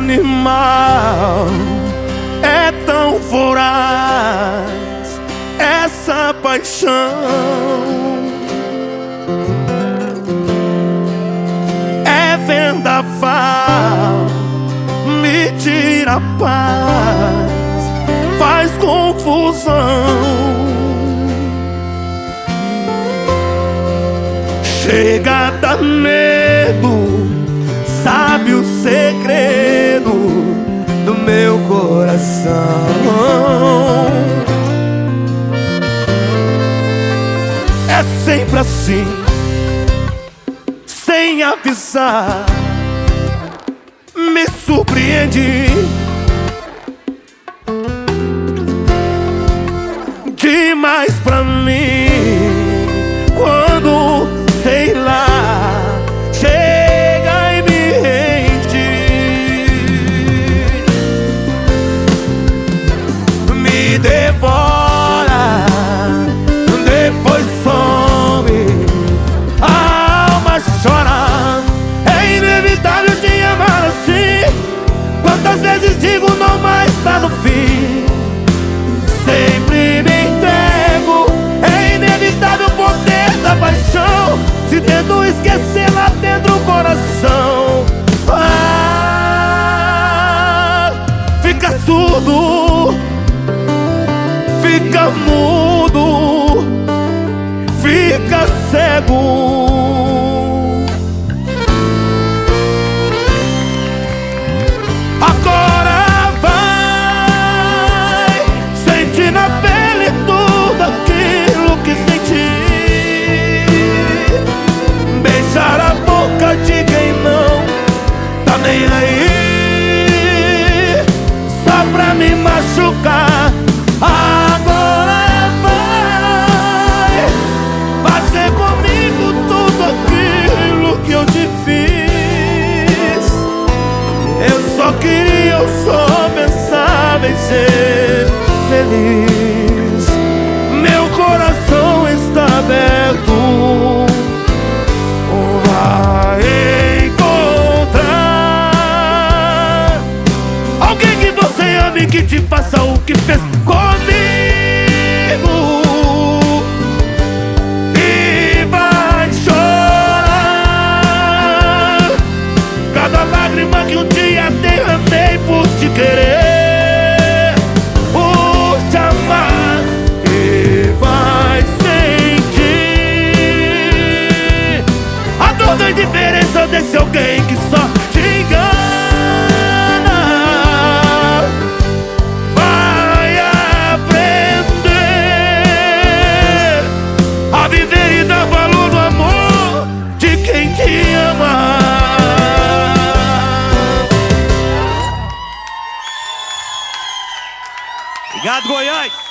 animal, é tão voraz essa paixão. É vendaval, me tira a paz, faz confusão. Chega a dar medo, sabe o segredo do meu coração. É sempre assim, sem avisar, me surpreende demais pra mim. Quando, sei lá, chega e me rende, me devora, depois some, a alma chora. É inevitável te amar assim. Quantas vezes digo não, mas tá no fim. Sempre me entrego. É inevitável o poder da paixão. Se tento esquecer lá dentro do coração, fica surdo, fica mudo, fica cego. Agora vai, sente na pele tudo aquilo que senti. Beijar a boca de quem não tá nem aí, só pra me machucar. Agora vai fazer comigo tudo aquilo que eu te fiz. Eu só queria, eu só pensava em ser feliz. Meu coração está aberto, vai encontrar alguém que você ame, que te faça o que fez comigo. E vai chorar cada lágrima que um dia derramei por te querer, por te amar. E vai sentir a dor da indiferença desse alguém que só te engana. Vai aprender a viver e dar valor no amor de quem te ama. Obrigado, Goiás!